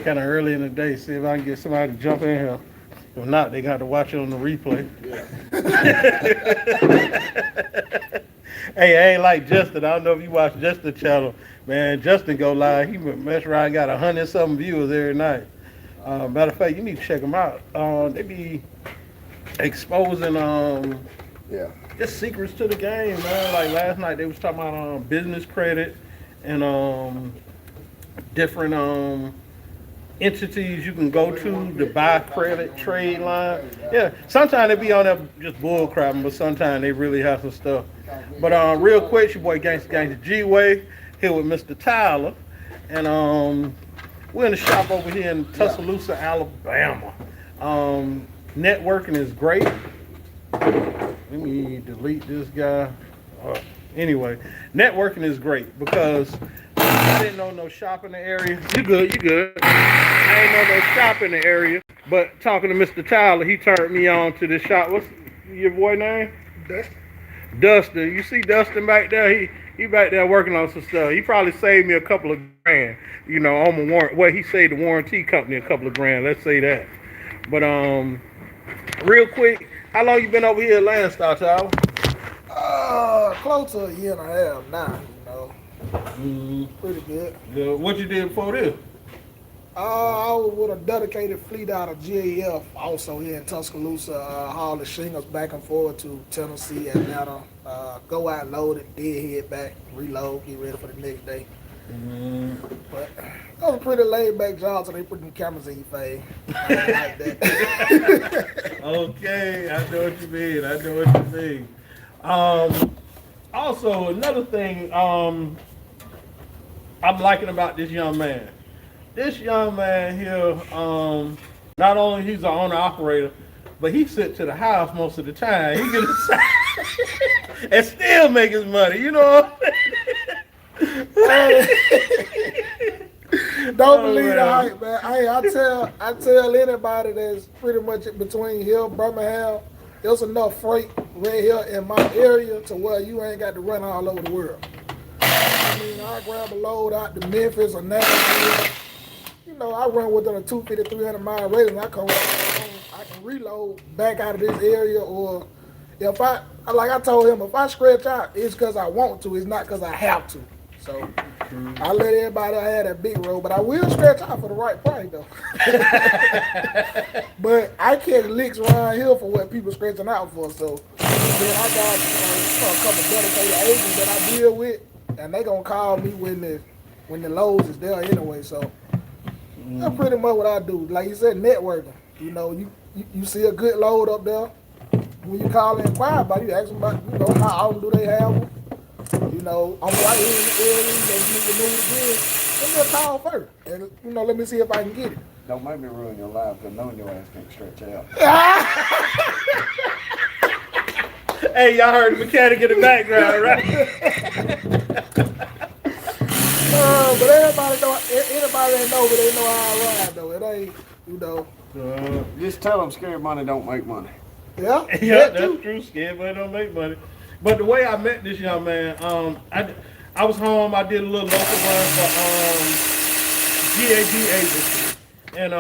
Kind of early in the day, see if I can get somebody to jump in here. If not, they got to watch it on the replay. Yeah. Hey, I ain't like Justin. I don't know if you watch Justin channel. Man, Justin go live. He mess around, got 100-something viewers every night. Matter of fact, you need to check them out. They be exposing just secrets to the game, man. Like last night, they was talking about business credit and different entities you can go to buy credit, trade line. Yeah, sometimes they be on there just bull crapping, but sometimes they really have some stuff. But real quick, your boy Gangsta G-Way here with Mr. Tyler, and we're in the shop over here in Tuscaloosa, Alabama. Networking is great. Let me delete this guy. Anyway, networking is great because I didn't know no shop in the area. You good. I ain't know no shop in the area, but talking to Mr. Tyler, he turned me on to this shop. What's your boy name? Dustin. You see Dustin back there? He back there working on some stuff. He probably saved me a couple of grand, on my warrant. Well, he saved the warranty company a couple of grand. Let's say that. But real quick, how long you been over here at Landstar, Tyler? Close to a year and a half now. Pretty good. Yeah, what you did before this? I was with a dedicated fleet out of GAF, also here in Tuscaloosa, hauling shingles back and forth to Tennessee, Atlanta. Go out, load it, dead head back, reload, get ready for the next day. But that was a pretty laid back job, so they put them cameras in your face. I ain't like that. Okay, I know what you mean. Also, another thing I'm liking about this young man. This young man here, not only he's an owner-operator, but he sits to the house most of the time. He gets and still make his money, you know what I'm saying? Don't believe the hype, man. I tell anybody that's pretty much between here, Birmingham, there's enough freight right here in my area to where you ain't got to run all over the world. I grab a load out to Memphis or Nashville. I run within a 250, 300 mile radius. I can reload back out of this area, or if like I told him, if I stretch out, it's because I want to. It's not because I have to. So I let everybody have that big road, but I will stretch out for the right price though. But I catch licks around here for what people stretching out for. So then I got a couple dedicated agents that I deal with, and they gonna call me when the loads is there anyway. So that's pretty much what I do. Like you said, networking. You see a good load up there. When you call and inquire about it, you ask them about, how often do they have them? I'm right here in the area, they need to move again. Let me a call first. And, let me see if I can get it. Don't make me ruin your life, because knowing your ass can't stretch out. Hey, y'all heard the mechanic in the background, right? But anybody that know, but they know how I ride, though. It ain't, Just tell them scared money don't make money. Yeah, that's true. Scared money don't make money. But the way I met this young man, I was home. I did a little local run for GAD agency, and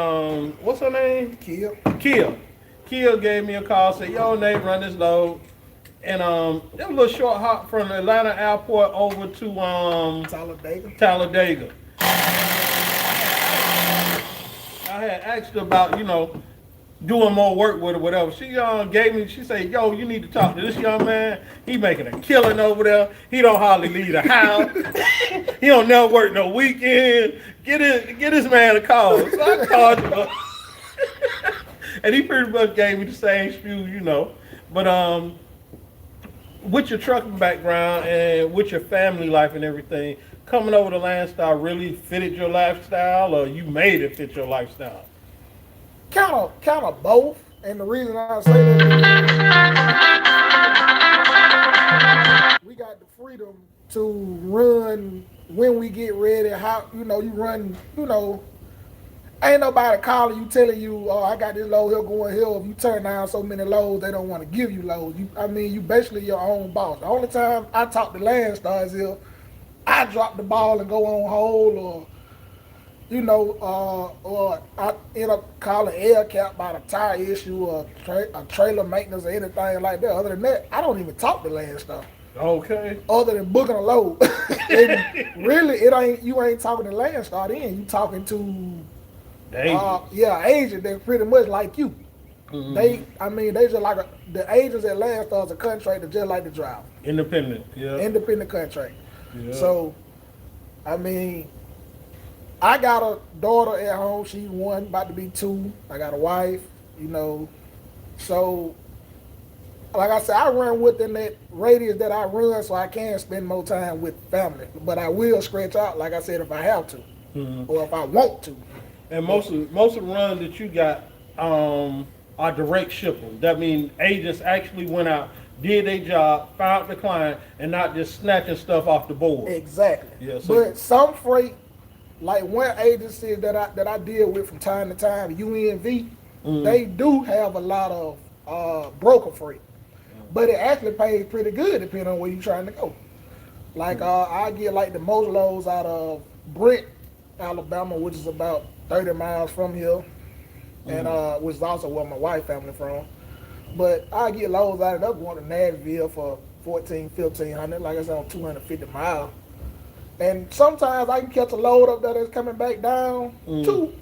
what's her name? Kia gave me a call. Said, "Yo, Nate, run this load." And it was a little short hop from the Atlanta airport over to Talladega. I had asked her about, doing more work with or whatever. She she said, "Yo, you need to talk to this young man. He making a killing over there. He don't hardly leave the house. He don't never work no weekend. Get this man a call." So I called him. And he pretty much gave me the same spiel, But with your trucking background and with your family life and everything, coming over to Landstar really fitted your lifestyle, or you made it fit your lifestyle? Kind of both. And the reason I say that, we got the freedom to run when we get ready. How you run. Ain't nobody calling you telling you, "Oh, I got this load here going here." If you turn down so many loads, they don't want to give you loads. You basically your own boss. The only time I talk to Landstar is I drop the ball and go on hold, or or I end up calling air cap about a tire issue or a trailer maintenance or anything like that. Other than that, I don't even talk to Landstar. Okay. Other than booking a load. And really, you ain't talking to Landstar then. You talking to agent that's pretty much like you. Mm-hmm. They just like the agents at Landstar is a contractor just like the driver. Independent, yeah. Independent contractor. Yeah. So, I got a daughter at home. She's 1, about to be 2. I got a wife, So, like I said, I run within that radius that I run, so I can spend more time with family. But I will stretch out, like I said, if I have to, or if I want to. And most of the runs that you got are direct shipping. That means agents actually went out, did their job, found the client, and not just snatching stuff off the board. Exactly. Yeah, so but some freight, like one agency that I deal with from time to time, UNV, they do have a lot of broker freight. But it actually pays pretty good depending on where you're trying to go. Like I get like the most loads out of Brent, Alabama, which is about 30 miles from here, and which is also where my wife family from. But I get loads out of that going to Nashville for $1,400-1,500, like I said, on 250 miles. And sometimes I can catch a load up there that's coming back down to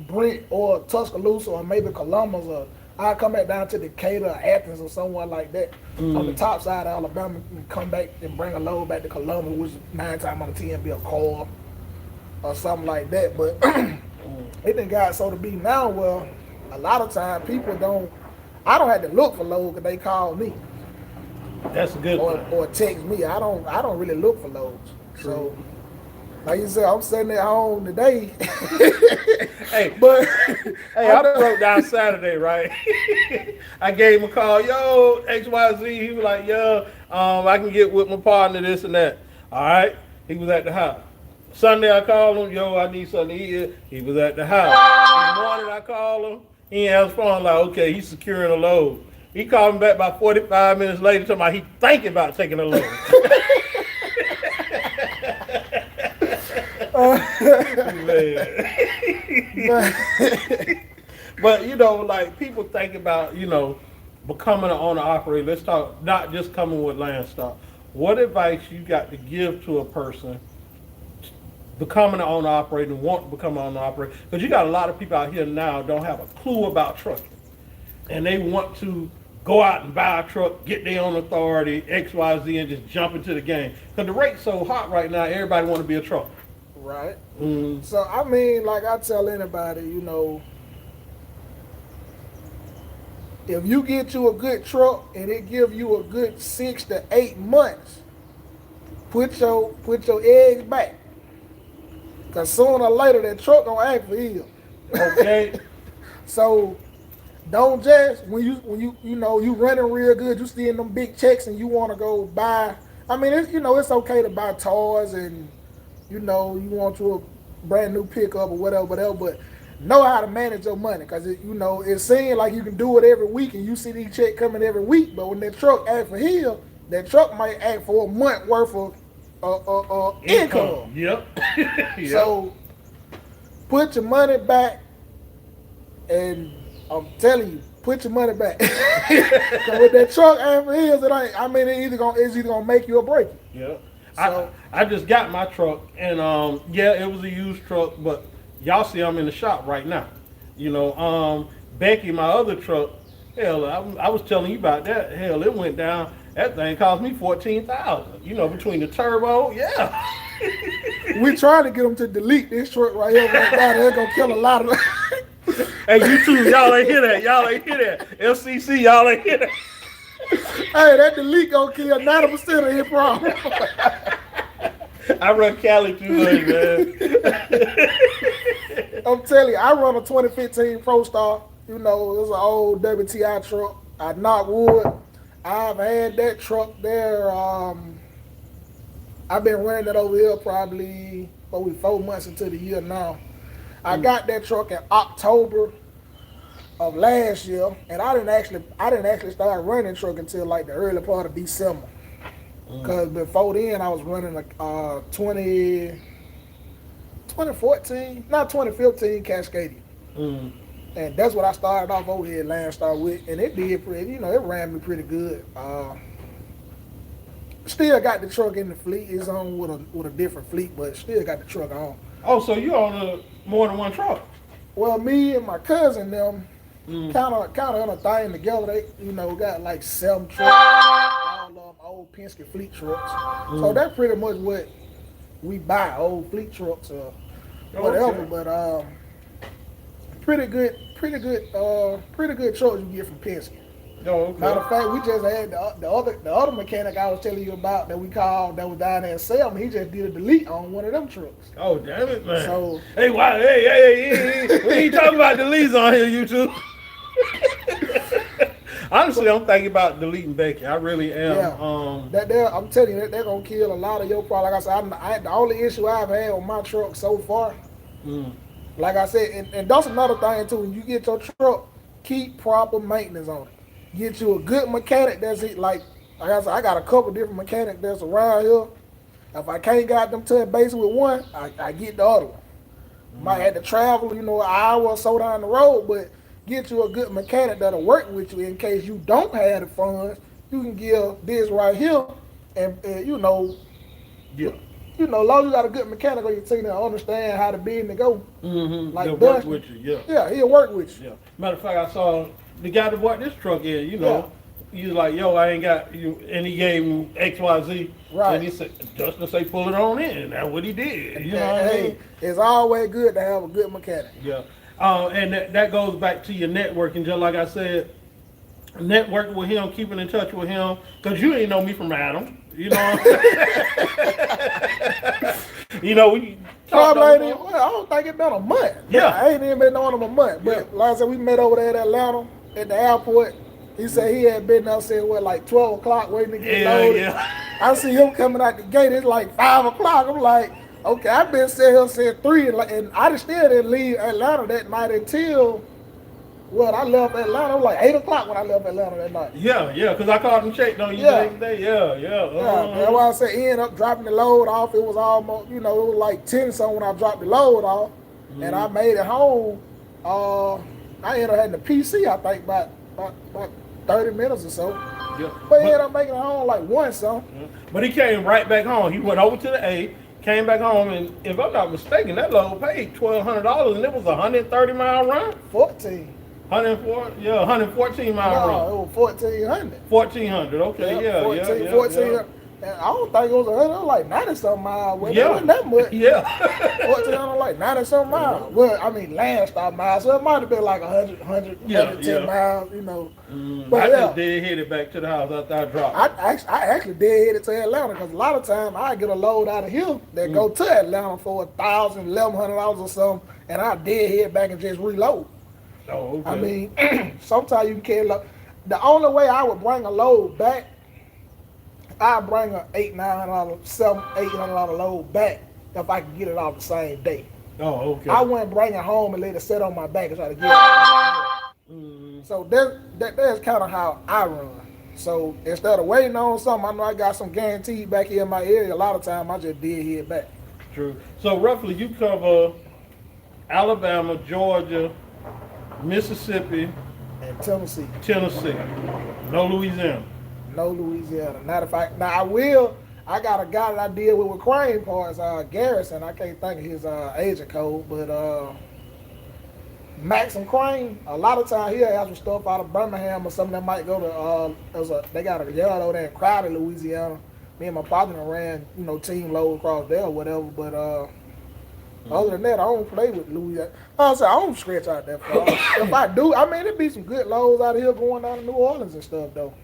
Brent or Tuscaloosa or maybe Columbus, or I come back down to Decatur or Athens or somewhere like that on the top side of Alabama and come back and bring a load back to Columbus, which 9 times out of 10 be a car or something like that. But it done got so to be now where a lot of times I don't have to look for loads because they call me. that's a good thing. Or text me. I don't really look for loads. So, like you said, I'm sitting at home today. Hey, I broke down Saturday, right? I gave him a call, yo, XYZ. He was like, yo, I can get with my partner, this and that. All right, he was at the house. Sunday I called him, yo, I need something to eat. He was at the house. In the morning I called him, he ain't answered the phone. Like, okay, he's securing a load. He called me back about 45 minutes later, talking about he thinking about taking a load. But like people think about becoming an owner operator. Let's talk not just coming with Landstar. What advice you got to give to a person becoming an owner operator and want to become an owner operator? Because you got a lot of people out here now don't have a clue about trucking, and they want to go out and buy a truck, get their own authority, XYZ, and just jump into the game. Because the rate's so hot right now, everybody want to be a trucker. Right. So like I tell anybody, if you get you a good truck and it give you a good 6 to 8 months, put your eggs back, cause sooner or later that truck gonna act for you. Okay. So don't just when you running real good, you seeing them big checks and you want to go buy. It's okay to buy toys and. You want you a brand new pickup or whatever, but know how to manage your money, because it seems like you can do it every week and you see these checks coming every week, but when that truck act for here, that truck might act for a month worth of income. Yep. Yep. So put your money back, and I'm telling you, put your money back. Because with that truck act for here, it's either gonna make you or break you. Yep. So, I just got my truck, and it was a used truck, but y'all see I'm in the shop right now. Becky, my other truck, hell, I was telling you about that. Hell, it went down. That thing cost me $14,000. Between the turbo, yeah. We trying to get them to delete this truck right here right now. They're gonna kill a lot of them. Hey, YouTube, y'all ain't hear that. FCC, y'all ain't hear that. Hey, that delete gonna kill 90% of his problem. I run Cali 200, man. I'm telling you, I run a 2015 ProStar. It's an old WTI truck. I knock wood. I've had that truck there. I've been running it over here probably 4 months into the year now. I got that truck in October of last year, and I didn't actually start running truck until like the early part of December. Because before then, I was running a 2014, not 2015 Cascadia. And that's what I started off over here at Landstar with. And it did pretty, it ran me pretty good. Still got the truck in the fleet. It's on with a different fleet, but still got the truck on. Oh, so you own more than one truck? Well, me and my cousin, them, kind of on a thing together. They, got like 7 trucks, all of them old Penske fleet trucks. So that's pretty much what we buy, old fleet trucks or whatever. Okay. But pretty good trucks you get from Penske. Oh, okay. Matter of fact, we just had the other mechanic I was telling you about that we called that was down there in Selma. He just did a delete on one of them trucks. Oh, damn it, man. So hey, why? Hey, we ain't talking about deletes on here, YouTube. Honestly, I'm thinking about deleting Becky. I really am. Yeah. I'm telling you, they're gonna kill a lot of your problems. Like I said, the only issue I've had with my truck so far, like I said, and that's another thing too. When you get your truck, keep proper maintenance on it. Get you a good mechanic that's it. Like I said, I got a couple different mechanics that's around here. If I can't got them to a base with one, I get the other one. Might have to travel, an hour or so down the road, but get you a good mechanic that'll work with you in case you don't have the funds. You can give this right here, and Yeah. long as you got a good mechanic on your team that understand how the business go. Like They'll work with you, yeah. Yeah, he'll work with you. Yeah. Matter of fact, I saw the guy that bought this truck in, he was like, yo, I ain't got you, and he gave him XYZ. Right. And he said, Justin say, pull it on in. And that's what he did. You know what I mean? It's always good to have a good mechanic. Yeah. And that goes back to your networking, just like I said, networking with him, keeping in touch with him, because you ain't know me from Adam. You know what I'm saying? We talked I don't think it's been a month. Yeah. I ain't even been knowing him a month. But like I said, we met over there at Atlanta at the airport. He said he had been there since like 12 o'clock waiting to get loaded. Yeah. I see him coming out the gate. It's like 5 o'clock. I'm like, okay, I've been sitting here since 3, and I still didn't leave Atlanta that night until, I left Atlanta. It was like 8 o'clock when I left Atlanta that night. Yeah, because I called him checked on you the next day. Yeah. That's why I said he ended up dropping the load off. It was almost, it was like 10 something when I dropped the load off, and I made it home. I ended up having the PC, I think, about 30 minutes or so. Yeah. But he ended up making it home like 1 something. But he came right back home. He went over to the A, came back home, and if I'm not mistaken, that load paid $1,200, and it was a 130-mile run. 14. 114 mile No, run. it was 1,400. 1,400. Okay, yeah. 1400. And I don't think it was 100. It was like 90-something miles. Well, it wasn't that much. Yeah. 1,400, like 90-something miles. Well, I mean, Landstar miles, so it might have been like 110 miles, But I just did hit it back to the house after I dropped. I actually did hit it to Atlanta because a lot of times I get a load out of here that go to Atlanta for $1,000, $1,100 or something, and I did hit back and just reload. Oh, okay. I mean, sometimes you can't load. The only way I would bring a load back, I'd bring a $800 load back if I could get it off the same day. Oh, okay. I wouldn't bring it home and let it sit on my back and try to get it. So that's kind of how I run. So instead of waiting on something, I know I got some guaranteed back here in my area. A lot of time I just did hit back. True. So roughly you cover Alabama, Georgia, Mississippi, And Tennessee. No Louisiana. No Louisiana. Not if I got a guy that I deal with crane parts, Garrison. I can't think of his agent code, but Maxim Crane, a lot of times he'll have some stuff out of Birmingham or something that might go to they got a yard over there in Crowder, Louisiana. Me and my partner ran, team load across there or whatever, but other than that, I don't play with Louisiana. I don't stretch out that far. If I do, it'd be some good loads out of here going down to New Orleans and stuff, though.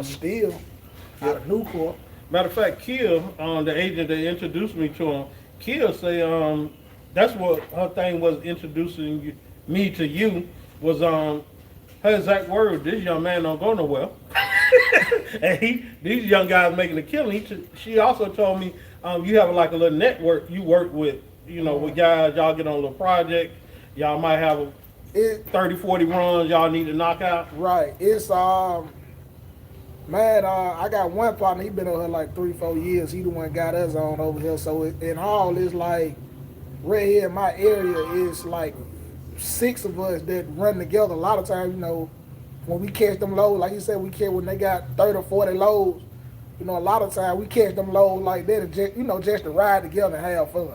Still, out of Newport. Matter of fact, Kia, the agent that introduced me to him, Kia say that's what her thing was introducing me to you was her exact word, this young man don't go nowhere. And these young guys making a killing. She also told me you have like a little network you work with, with guys, y'all get on a little project, y'all might have 30, 40 runs y'all need to knock out. Right. It's Man, I got one partner. He been over here like 3-4 years. He the one got us on over here. So in all, it's like right here in my area is like 6 of us that run together. A lot of times, when we catch them loads, like you said, we catch when they got 30 or 40 loads. A lot of times we catch them loads like that, and just to ride together and have fun.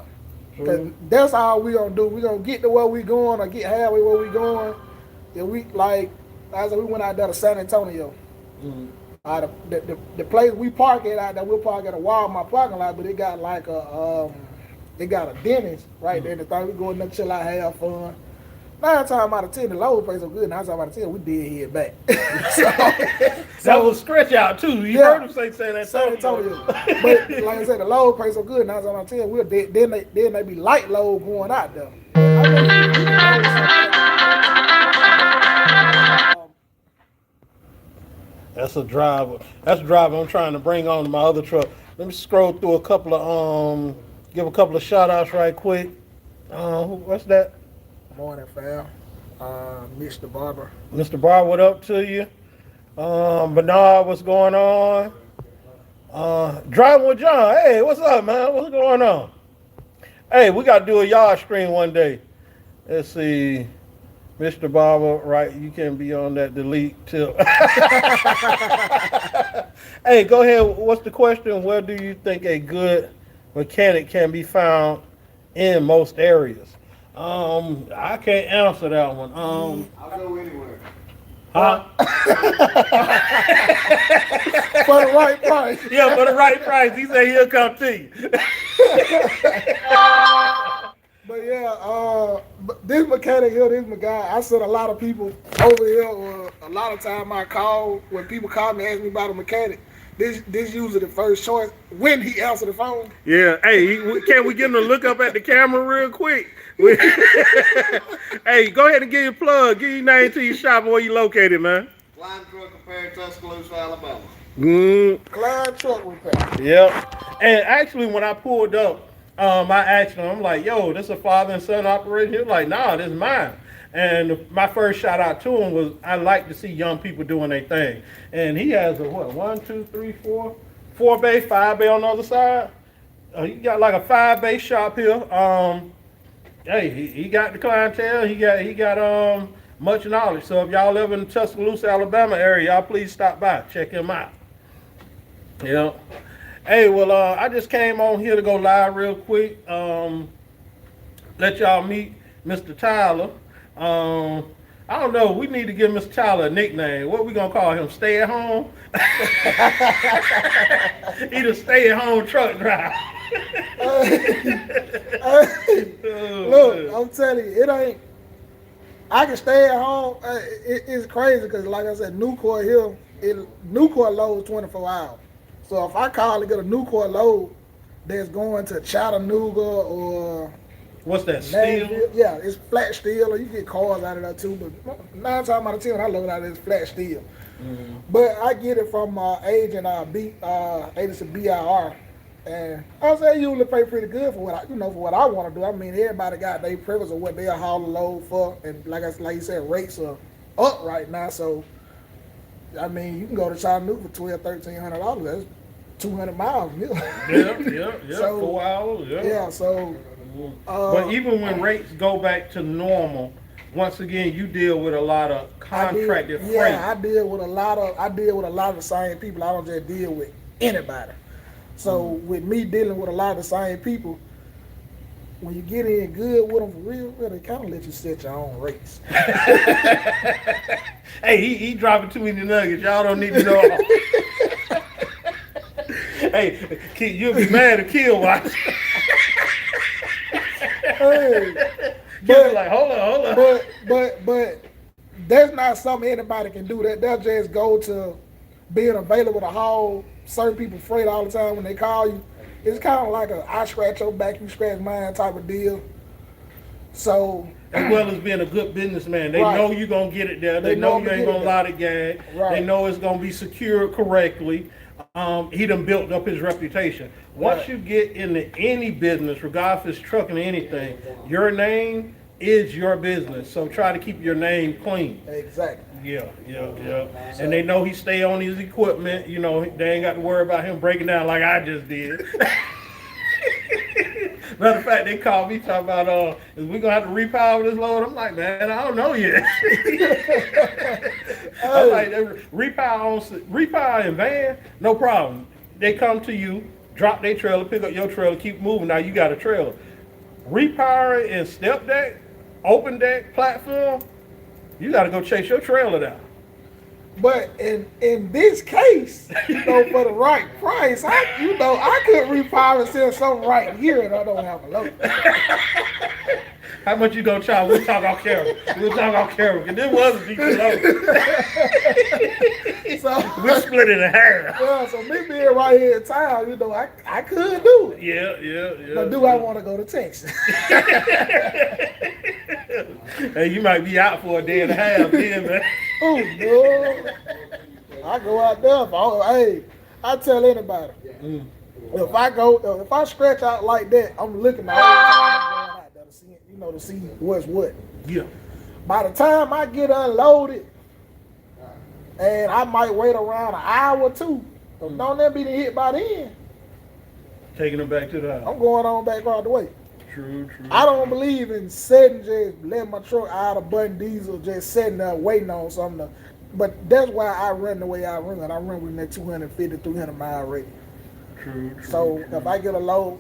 Cause that's all we gonna do. We gonna get to where we going or get halfway where we going. And we like, I said, we went out there to San Antonio. The place we park at out there, we'll park at a Walmart parking lot, but it got like it got a dentist right there. The thing we go in there, chill out, have fun. 9 times out of 10, the load place so good. 9 times out of 10, we did head back. That was stretch out too. You heard him say that. San Antonio. But like I said, the load place so good. 9 times out of 10, then they be light load going out there. That's a driver. That's a driver I'm trying to bring on to my other truck. Let me scroll through a couple of give a couple of shout outs right quick. What's that? Morning, fam. Mr. Barber. Mr. Barber, what up to you? Bernard, what's going on? Driving with John. Hey, what's up, man? What's going on? Hey, we got to do a yard stream one day. Let's see. Mr. Barber, right, you can be on that delete tip. Hey, go ahead. What's the question? Where do you think a good mechanic can be found in most areas? I can't answer that one. I'll go anywhere. Huh? For the right price. Yeah, for the right price. He said he'll come to you. But yeah, but this mechanic here, this my guy. I said a lot of people over here, or a lot of time I call, when people call me, ask me about a mechanic, this usually the first choice when he answer the phone. Yeah, hey, can we get him to look up at the camera real quick? Hey, go ahead and give your plug. Give your name to your shop and where you located, man. Line truck repair, Tuscaloosa, Alabama. Klein truck repair. Yep. And actually, when I pulled up, I asked him, I'm like, yo, this a father and son operation? He was like, nah, this is mine. And my first shout out to him was, I like to see young people doing their thing. And he has a, 4 bay, 5 bay on the other side. He got like a 5 bay shop here. Hey, he got the clientele. He got much knowledge. So if y'all live in the Tuscaloosa, Alabama area, y'all please stop by, check him out. Yeah. Hey, well, I just came on here to go live real quick. Let y'all meet Mr. Tyler. I don't know. We need to give Mr. Tyler a nickname. What we gonna call him? Stay at home? He the stay at home truck driver. Look, I'm telling you, it ain't. I can stay at home. It's crazy because, like I said, Nucor here, Nucor loads 24 hours. So if I call to get a Nucor load that's going to Chattanooga or what's that, steel? Yeah, it's flat steel, or you get cars out of that too. But 9 times out of 10, I load out of this flat steel. Mm-hmm. But I get it from my agent, agency BIR, and I say you usually pay pretty good for what I want to do. I mean, everybody got their preference of what they'll haul a load for, and like you said, rates are up right now. So I mean, you can go to Chattanooga for $1,200-$1,300. That's 200 miles. Yeah. So, 4 hours. Yeah. So. But even when rates go back to normal, once again, you deal with a lot of contracted freight. Yeah, I deal with a lot of the same people. I don't just deal with anybody. So with me dealing with a lot of the same people, when you get in good with them for real, they kind of let you set your own rates. Hey, he dropping too many nuggets. Y'all don't need to know. Hey, you'll be mad at Kill watch. Hey, but like, hold on. But that's not something anybody can do. They'll just go to being available to haul certain people freight all the time when they call you. It's kind of like I scratch your back, you scratch mine type of deal. So as well as being a good businessman, they know you're gonna get it there. They know you ain't gonna lie to gang. Right. They know it's gonna be secured correctly. He done built up his reputation. Once you get into any business, regardless if it's trucking or anything, your name is your business. So try to keep your name clean. Exactly. Yeah. And they know he stay on his equipment. You know, they ain't got to worry about him breaking down like I just did. Matter of fact, they called me talking about, is we gonna have to repower this load? I'm like, man, I don't know yet. I'm like, repower and van, no problem. They come to you, drop their trailer, pick up your trailer, keep moving. Now you got a trailer. Repower and step deck, open deck, platform, you got to go chase your trailer down. But in this case, for the right price, I could repower and sell something right here, and I don't have a load. How much you gonna charge? We'll talk off camera. Cause this was a decent load. So we split it in half. Yeah, so me being right here in town, I could do it. Yeah. But do I want to go to Texas? Hey, you might be out for a day and a half then, man. Oh no! I go out there. I tell anybody. If I stretch out like that, I'm looking all the time going out there to see what's what. Yeah. By the time I get unloaded, and I might wait around an hour or two, but don't let me hit by then. Taking them back to the house. I'm going on back all the way. True. I don't believe in just letting my truck out of button diesel, just sitting there waiting on something. But that's why I run the way I run. I run with that 250, 300 mile rate. True. So if I get a load,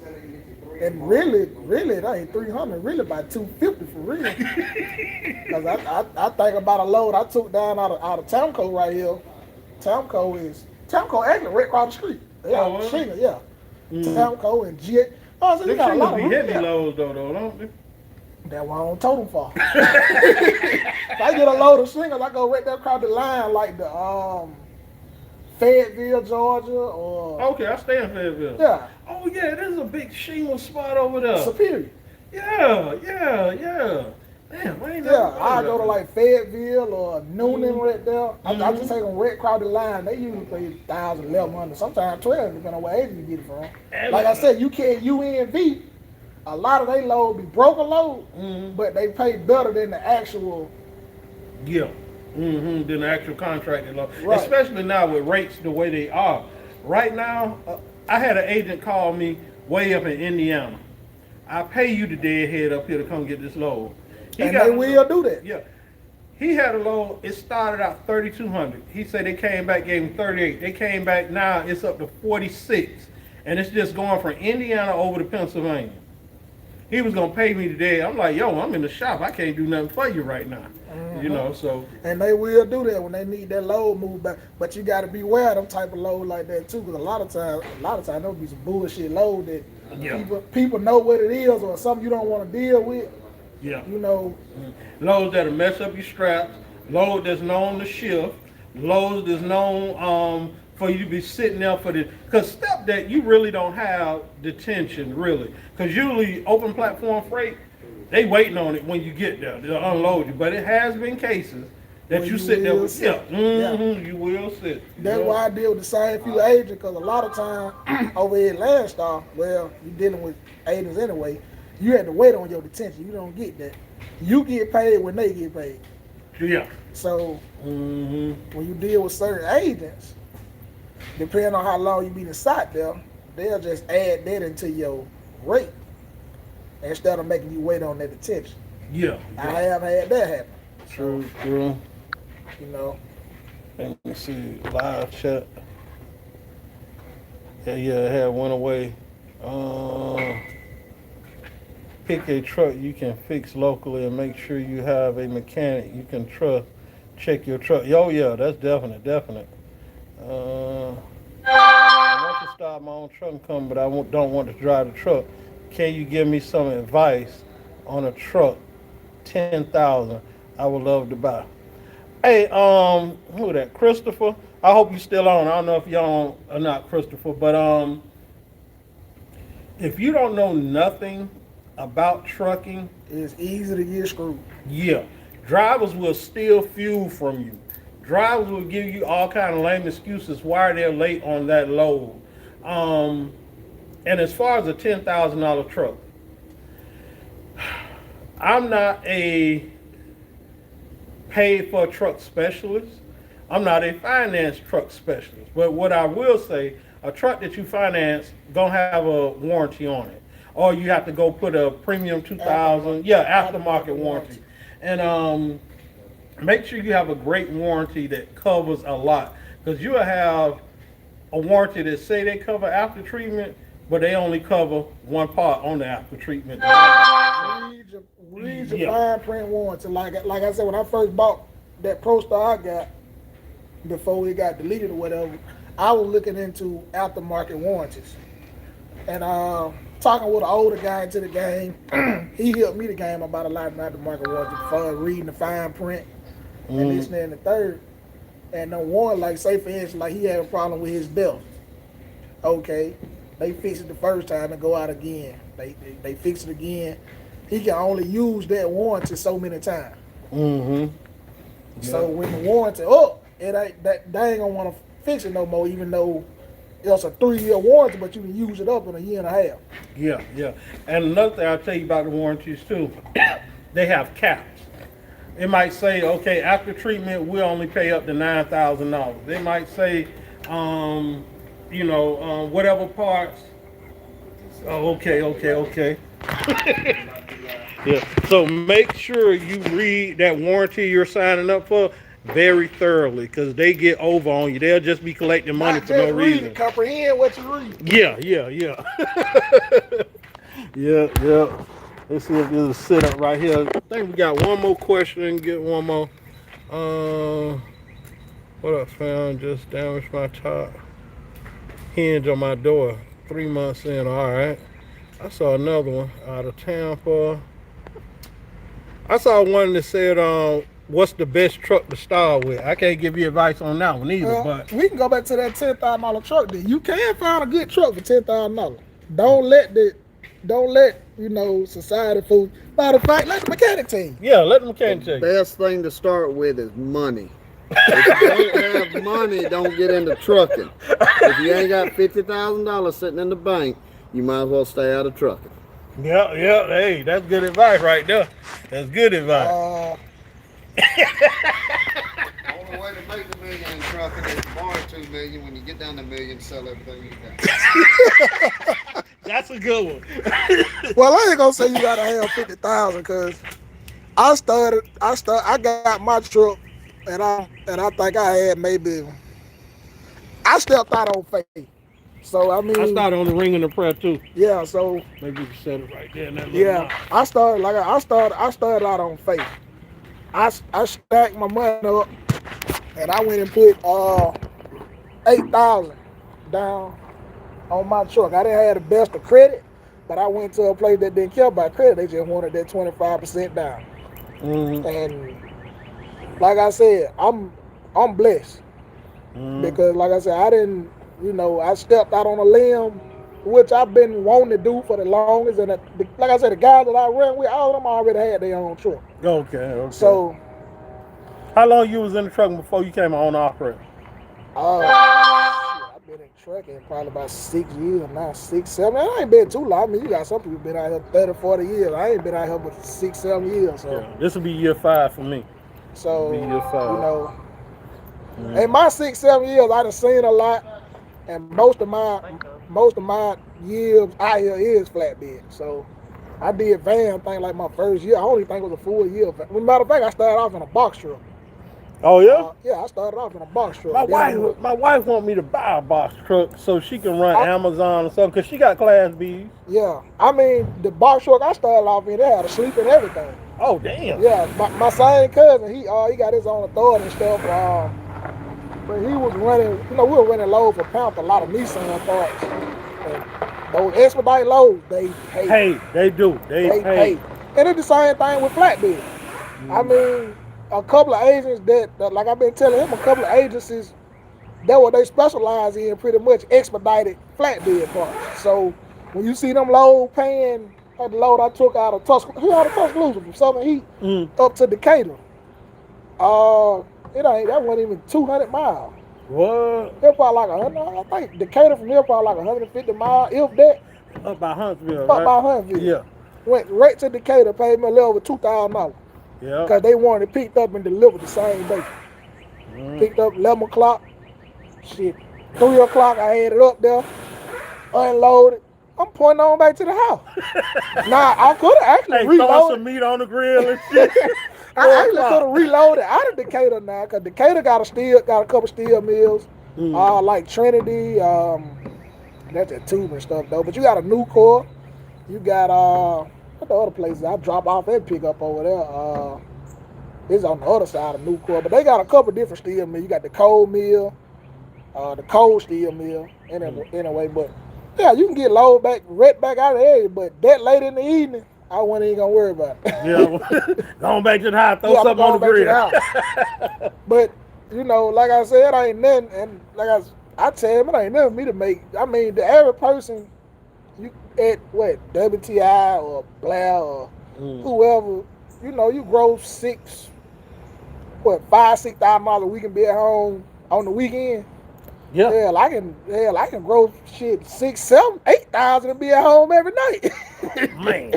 and really, it ain't 300, really about 250 for real. Because I think about a load I took down out of Tamco right here. Tamco actually right across the street. Yeah, Shingle, yeah. Tamco and Jet. Oh, so you got a lot of be heavy loads though, don't they? That's why I don't tote them for. If I get a load of shingles, I go right there across the line like the Fayetteville, Georgia, or okay, I stay in Fayetteville. Yeah. Oh yeah, there's a big shingle spot over there. Superior. Yeah. Damn, I ain't never I go to like Fayetteville or Noonan right there. I just take them right across the line. They usually pay 1,000, 1,100, sometimes 12, depending on where agent you get it from. Like I said, you can't UNV. A lot of they load be broken load, but they pay better than the actual. Yeah. Than the actual contracted load. Right. Especially now with rates the way they are. Right now, I had an agent call me way up in Indiana. I pay you the deadhead up here to come get this load. They will do that. Yeah. He had a load, it started out 3,200. He said they came back, gave him 38. They came back now, it's up to 46. And it's just going from Indiana over to Pennsylvania. He was going to pay me today. I'm like, yo, I'm in the shop. I can't do nothing for you right now. You know, so. And they will do that when they need that load moved back. But you got to beware of them type of load like that too, because a lot of times there'll be some bullshit load that people know what it is or something you don't want to deal with. Yeah. You know. Loads that'll mess up your straps, load that's known to shift, loads that's known for you to be sitting there for the, because step deck, you really don't have detention, really. Because usually open platform freight, they waiting on it when you get there. They'll unload you. But it has been cases that When you sit there with, sit. you will sit. That's why I deal with the same few agents, because a lot of time over here at Landstar, well, you're dealing with agents anyway, you have to wait on your detention. You don't get that. You get paid when they get paid. Yeah. So when you deal with certain agents, depending on how long you been inside there, they'll just add that into your rate instead of making you wait on that detention. Yeah. I have had that happen. True. You know. Let me see, live chat. Yeah, it had went away. Pick a truck you can fix locally and make sure you have a mechanic you can trust. Check your truck. Oh yeah, that's definite. I want to start my own truck and come, but I don't want to drive the truck. Can you give me some advice on a truck? 10,000. I would love to buy. Hey, who that? Christopher. I hope you're still on. I don't know if y'all are not Christopher, but if you don't know nothing about trucking, It's easy to get screwed. yeah, drivers will steal fuel from you. Drivers will give you all kind of lame excuses why they're late on that load. And as far as a $10,000 truck, I'm not a paid for truck specialist. I'm not a finance truck specialist. But what I will say, a truck that you finance don't have a warranty on it. Or you have to go put a premium 2000, aftermarket warranty. And make sure you have a great warranty that covers a lot. Because you'll have a warranty that say they cover after treatment, but they only cover one part on the after treatment. Read your fine print warranty. Like I said, when I first bought that ProStar I got, before it got deleted or whatever, I was looking into aftermarket warranties. And talking with an older guy into the game, he helped me the game about a lot of aftermarket warranties for reading the fine print and this and the third. And no one, like say for instance, like he had a problem with his belt. Okay, they fix it the first time and go out again. They fix it again. He can only use that warranty so many times. So when the warranty it ain't that they ain't gonna want to fix it no more, even though it's a 3-year warranty, but you can use it up in a year and a half. Yeah. And another thing I'll tell you about the warranties too, they have caps. It might say, okay, after treatment, we'll only pay up to $9,000. They might say, whatever parts. Oh, okay. Yeah. So make sure you read that warranty you're signing up for very thoroughly, because they get over on you. They'll just be collecting money for no reason. Read, comprehend what you read. Yeah. Yeah. Let's see if there's a setup right here. I think we got one more question and get one more. What I found just damaged my top hinge on my door 3 months in. All right. I saw another one out of Tampa. I saw one that said, what's the best truck to start with? I can't give you advice on that one either, but we can go back to that $10,000 truck then. You can find a good truck for $10,000. Don't let society fool. Matter of fact, let the mechanic tell you. yeah, let the mechanic tell you. Best thing to start with is money. If you don't have money, don't get into trucking. If you ain't got $50,000 sitting in the bank, you might as well stay out of trucking. Yeah. Hey, that's good advice right there. That's good advice. The only way to make $1 million in trucking is borrow $2 million. When you get down to $1 million, sell everything you got. That's a good one. Well, I ain't gonna say you gotta have 50,000 because I got my truck and I think I had I stepped out on faith. So I mean, I started on the ring and the prayer too. Yeah, so maybe you can set it right there. In that I started out on faith. I stacked my money up and I went and put $8,000 down on my truck. I didn't have the best of credit, but I went to a place that didn't care about credit. They just wanted that 25% down. And like I said, I'm blessed because, like I said, I didn't. I stepped out on a limb, which I've been wanting to do for the longest. And like I said, the guys that I run with, all of them already had their own truck. Okay. So, how long you was in the truck before you came on operator? I've been in trucking probably about 6 years now, 6, 7. I ain't been too long. I mean, you got some people been out here 30, 40 years. I ain't been out here but 6, 7 years. So. Yeah, this will be year 5 for me. So, year 5. In my 6, 7 years, I done seen a lot. And most of my years out here is flatbed. So I did van thing like my first year. I only think it was a full year. Matter of fact, I started off in a box truck. Oh yeah? Yeah, I started off in a box truck. My wife want me to buy a box truck so she can run Amazon or something because she got Class B's. Yeah, I mean the box truck I started off in, they had a sleep and everything. Oh damn. Yeah, my same cousin, he got his own authority and stuff. But he was running, we were running loads for Panther, a lot of Nissan parts. And those expedite loads, they pay. Hey, they do. They pay. And it's the same thing with flatbed. I mean, a couple of agents that, like I've been telling him, a couple of agencies, that what they specialize in pretty much expedited flatbed parts. So when you see them load paying, like the load I took out of Tuscaloosa from Southern Heat up to Decatur. That wasn't even 200 miles. What? They're probably like 100. I think Decatur from here probably like 150 miles, if that. Up by Huntsville. Up by Huntsville. Yeah. went right to Decatur, paid me a little over $2,000 Yeah. because they wanted it picked up and delivered the same day. Picked up 11 o'clock. Shit, 3 o'clock I had it up there, unloaded. I'm pointing on back to the house. Now I could have actually Hey, throwing reloaded. some meat on the grill and shit. I actually could have reloaded out of Decatur now, because Decatur got a couple steel mills, like Trinity. That's a tube and stuff though. But you got a Nucor. You got what the other places I drop off and pick up over there. It's on the other side of Nucor, but they got a couple different steel mills. You got the cold mill, the cold steel mill. Anyway, but yeah, you can get load back right back out of the area. But that late in the evening, I wasn't even gonna worry about it. Yeah, going back to the house, throw something on the grill. But you know, like I said, I ain't nothing, and like I tell him, it ain't nothing for me to make. I mean, the average person, you at what WTI or Blair or whoever, you know, you grow $5,000-$6,000 a week and be at home on the weekend. Yeah. Hell, I can grow shit 6,000, 7,000, 8,000 and be at home every night. Man.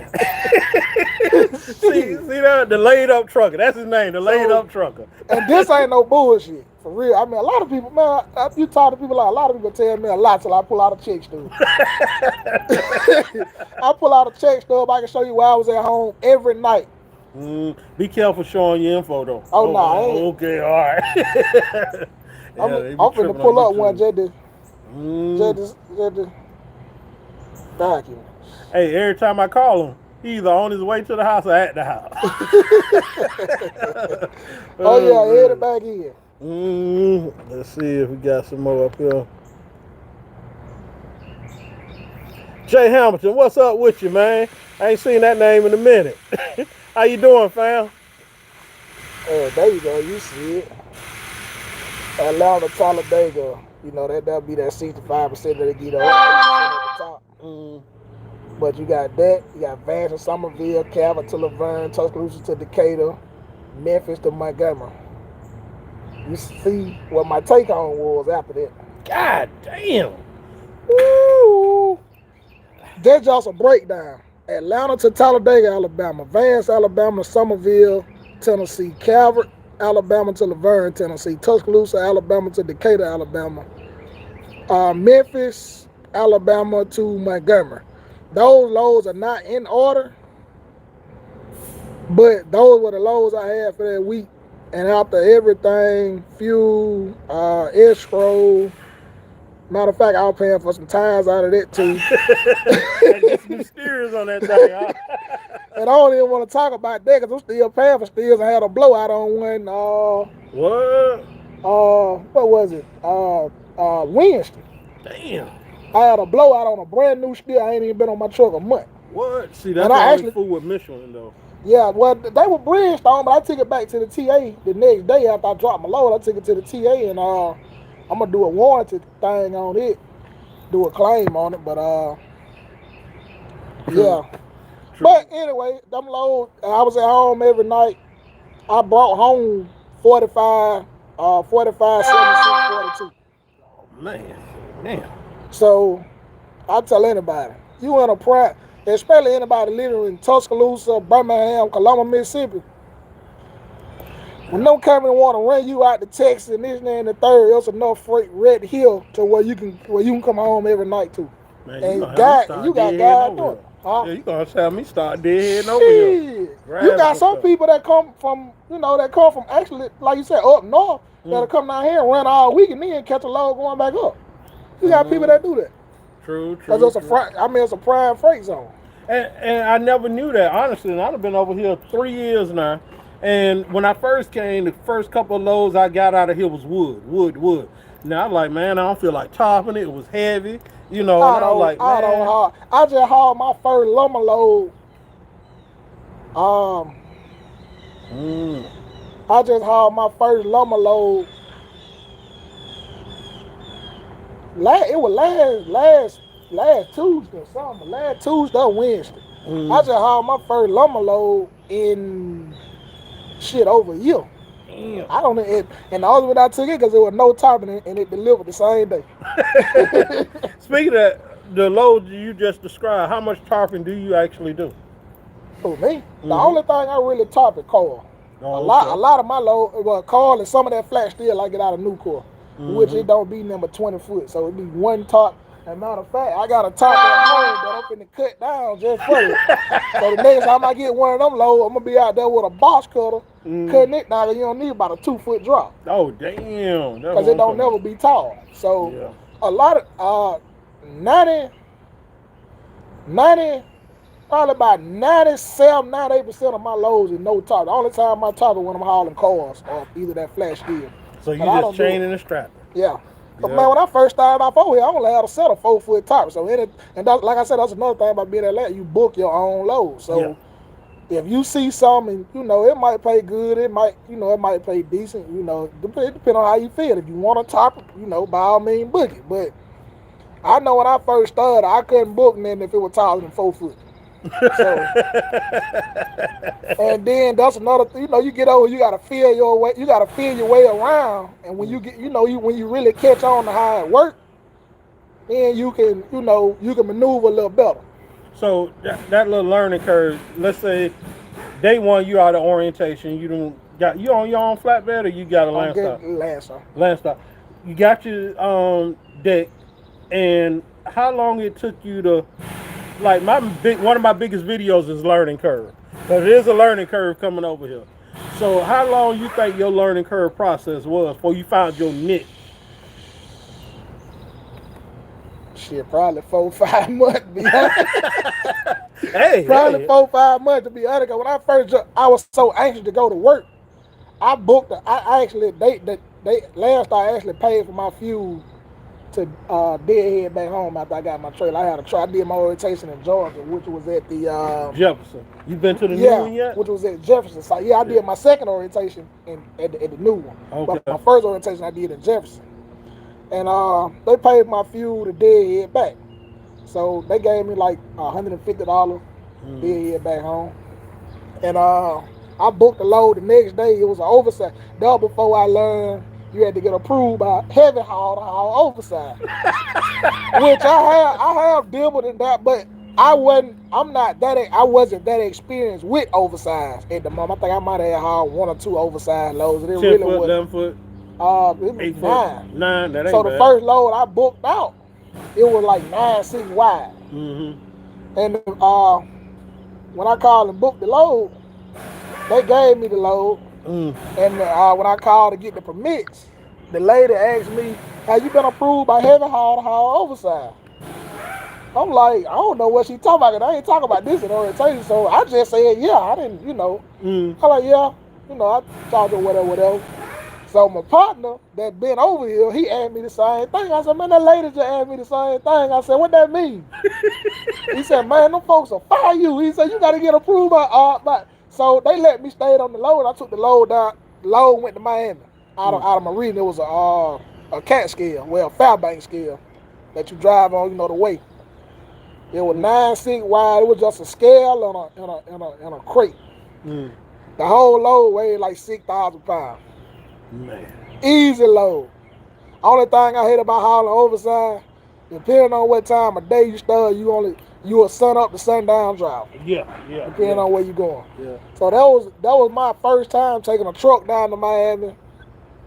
see that? The laid up trucker. That's his name, the laid up trucker. And this ain't no bullshit. For real. I mean, a lot of people, man, you talk to people, like, a lot of people tell me a lot till I pull out a check stub. I pull out a check stub, I can show you where I was at home every night. Be careful showing your info though. Oh, no, I ain't. Okay, all right. I'm finna pull up one just to document. Hey, every time I call him, he's either on his way to the house or at the house. Oh yeah, headed back in. Let's see if we got some more up here. Jay Hamilton, what's up with you, man? I ain't seen that name in a minute. How you doing, fam? There you go, you see it. Atlanta, Talladega, you know, that'll be that 65% that they get at the top. But you got that, you got Vance to Somerville, Calvert to Laverne, Tuscaloosa to Decatur, Memphis to Montgomery. You see what my take on was after that. God damn. Woo! That's just a breakdown. Atlanta to Talladega, Alabama, Vance, Alabama to Somerville, Tennessee, Calvert, Alabama to Laverne, Tennessee, Tuscaloosa, Alabama to Decatur, Alabama, Memphis, Alabama to Montgomery. Those loads are not in order, but those were the loads I had for that week. And after everything, fuel, escrow, matter of fact, I was paying for some tires out of that too. Get some steers on that thing, huh? And I don't even want to talk about that because I'm still paying for steers. I had a blowout on one. What was it? Wednesday. Damn. I had a blowout on a brand new steer. I ain't even been on my truck a month. What? See, that's the only fool with Michelin, though. Yeah, well, they were Bridgestone, but I took it back to the TA the next day after I dropped my load. I took it to the TA, and I'm going to do a warranty thing on it, do a claim on it, but yeah. True. But anyway, them loads, I was at home every night. I brought home 45, 76, 42. Oh, man. So, I tell anybody, you in a prime, especially anybody living in Tuscaloosa, Birmingham, Coloma, Mississippi, when no company want to run you out to Texas and this and the third, it's enough freight right here to where you can come home every night too. Man, and you got guys doing it. Huh? Yeah, you gonna tell me start deadheading over here. You got some people that come from, actually, like you said, up north, that'll come down here and run all week and then catch a load going back up. You got people that do that. True. Because it's a prime freight zone. And I never knew that, honestly. And I've been over here 3 years now. And when I first came, the first couple of loads I got out of here was wood. Now I'm like, man, I don't feel like topping it. It was heavy, and I was like, man. I just hauled my first lumber load. I just hauled my first lumber load. It was last Tuesday or something. Last Tuesday or Wednesday. I just hauled my first lumber load in over a year. Damn. I don't know. And the only reason I took it because there was no topping and it delivered the same day. Speaking of that, the load you just described, how much tarping do you actually do? For me, the only thing I really top is coil. Oh, A lot of my load, well, coil and some of that flat steel I get out of new coil, which it don't be number 20 foot, so it be one top. And matter of fact, I got a top at home that I'm finna cut down just for it. So the next time I get one of them low, I'm gonna be out there with a box cutter, cutting it down, and you don't need about a 2 foot drop. Oh, damn. Because it don't never be tall. So a lot of 90, probably about 97, 98% of my loads is no top. The only time I top is when I'm hauling cars or either that flat steel. So you just chaining and strapping. Yeah. But man, when I first started off over here, I only had a set of 4 foot top. So like I said, that's another thing about being at Atlanta. You book your own load. So if you see something, you know, it might pay good. It might, you know, it might pay decent. You know, it depends on how you feel. If you want to top it, you know, by all means, book it. But I know when I first started, I couldn't book nothing if it was taller than 4 foot. So, and then that's another thing, you know, you get over, you gotta feel your way around, and when you get, you know, when you really catch on to how it works, then you can maneuver a little better. So that little learning curve, let's say day one you out of orientation, you on your own flatbed or you got a Landstar? Landstar. You got your deck, and how long it took you to, like one of my biggest videos is learning curve. But it is a learning curve coming over here. So how long you think your learning curve process was before you found your niche? Shit, probably 4 or 5 months to be honest. Probably 4 or 5 months to be honest. Cause when I first I was so anxious to go to work. I booked Landstar actually paid for my fuel to Deadhead back home after I got my trailer. I did my orientation in Georgia, which was at the Jefferson. You been to the new one yet? Which was at Jefferson. So I did my second orientation at the new one. Okay. But my first orientation I did in Jefferson. And they paid my fuel to Deadhead back. So they gave me like $150 Deadhead back home. And I booked the load the next day. It was an oversight. That was before I learned you had to get approved by heavy haul to haul oversized. Which I have dabbled in that, but I wasn't that experienced with oversized at the moment. I think I might have hauled 1 or 2 oversized loads. It 10 really foot, was 11 foot, it was 8 9. foot, 9. That ain't so the bad. first load I booked out, it was like 9-6 wide. And when I called and booked the load, they gave me the load. And when I called to get the permits, the lady asked me, "Have you been approved by heavy haul to haul oversized?" I'm like, I don't know what she talking about. I ain't talking about this in orientation, so I just said, yeah. I didn't, you know. I'm like, yeah, you know, I talked to whatever. So my partner that been over here, he asked me the same thing. I said, man, that lady just asked me the same thing. I said, what that mean? He said, man, them folks will fire you. He said, you got to get approved by. So they let me stay on the load. I took the load down. The load went to Miami. Out of Marine, it was a cat scale, well, Fairbanks scale that you drive on, you know, the way. It was 9-6 wide. It was just a scale and a crate. The whole load weighed like 6,000 pounds. Man. Easy load. Only thing I hate about hauling oversized, depending on what time of day you start, you a sun up to sundown driver. Yeah. Depending on where you going. Yeah. So that was my first time taking a truck down to Miami.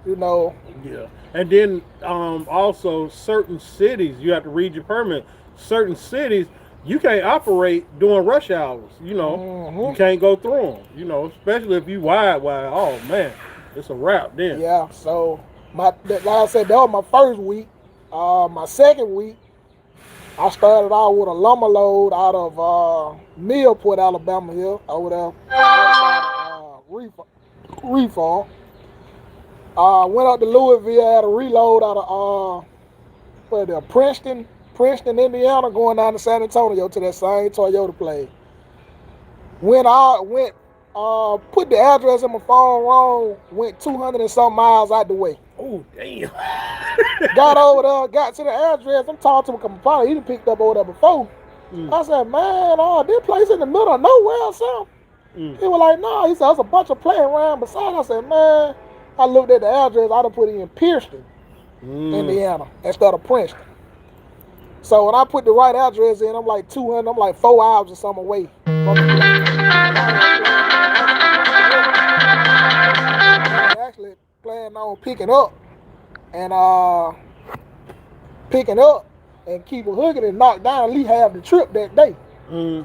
You know. Yeah. And then also certain cities you have to read your permit. Certain cities you can't operate during rush hours. You know, you can't go through them. You know, especially if you wide. Oh man, it's a wrap then. Yeah. So like I said, that was my first week. My second week, I started out with a lumber load out of Millport, Alabama here over there. Reform. Went up to Louisville, had a reload out of Princeton, Indiana, going down to San Antonio to that same Toyota place. Put the address in my phone wrong, went 200 and some miles out the way. Oh, damn. Got over there, got to the address. I'm talking to a compiler. He done picked up over there before. I said, man, this place in the middle of nowhere or something. He was like, no. He said, there's a bunch of playing around beside. I said, man. I looked at the address. I'd have put it in Princeton, Indiana, instead of Princeton. So when I put the right address in, I'm like 200. I'm like 4 hours or something away from the place. I actually plan on picking up and keep it hooking and knock down at least half the trip that day. Mm.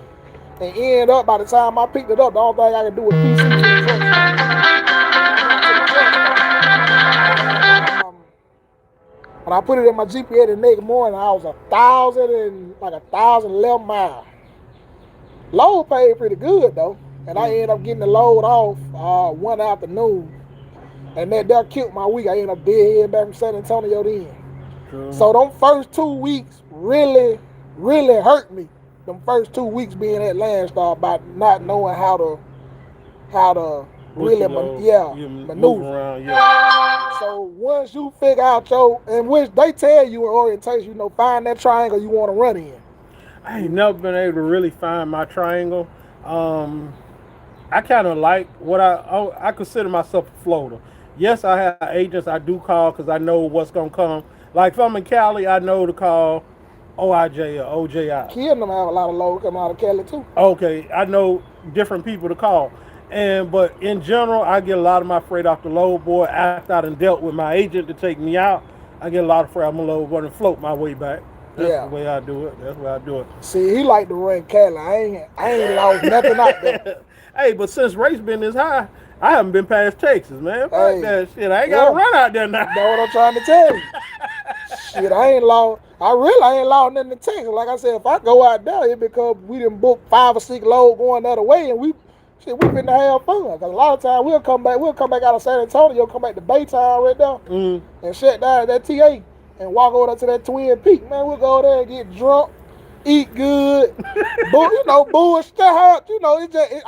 And end up by the time I picked it up, the only thing I could do was PC to the truck stop. When I put it in my GPS the next morning, I was 1,011 miles. Load paid pretty good though, and I ended up getting the load off one afternoon, and that killed my week. I ended up dead back from San Antonio then. True. So them first 2 weeks really hurt me. Them first 2 weeks being at Landstar about not knowing how to really maneuver around. Yeah. So once you figure out and which they tell you in orientation, find that triangle you want to run in. I ain't never been able to really find my triangle. I kind of like what I consider myself a floater. Yes, I have agents I do call because I know what's gonna come. Like if I'm in Cali, I know to call OIJ or OJI. Kid them have a lot of load coming out of Cali too. Okay, I know different people to call. But in general, I get a lot of my freight off the load board after I done dealt with my agent to take me out. I get a lot of freight off my load board and float my way back. That's the way I do it. That's the way I do it. See, he like to run Cali. I ain't lost nothing out there. Hey, but since rates been this high, I haven't been past Texas, man. Fuck that shit. I ain't got to run out there now. That's what I'm trying to tell you. Shit, I ain't lost nothing in Texas. Like I said, if I go out there, it's because we done booked 5 or 6 loads going the other way, and we finna have fun. Because a lot of times we'll come back out of San Antonio, come back to Baytown right there, and shut down at that TA and walk over to that Twin Peak. Man, we'll go there and get drunk, eat good, bullshit.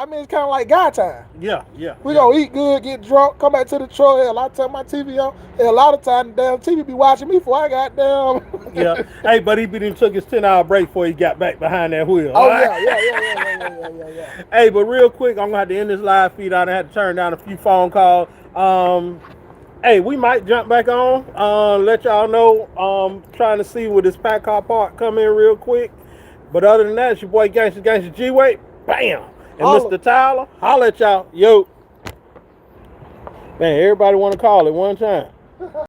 It's kind of like guy time. Yeah. We gonna eat good, get drunk, come back to the truck. Hell, I turn my TV on. And a lot of times, the damn TV be watching me before I got down. Yeah. Hey, but he took his 10-hour break before he got back behind that wheel. Oh, right? Yeah. Hey, but real quick, I'm gonna have to end this live feed. I had to turn down a few phone calls. Hey, we might jump back on. Let y'all know. Trying to see where this Pack Car Park come in real quick. But other than that, it's your boy Gangsta G-Way. Bam. And Mr. Tyler, holla at y'all. Yo. Man, everybody want to call at one time.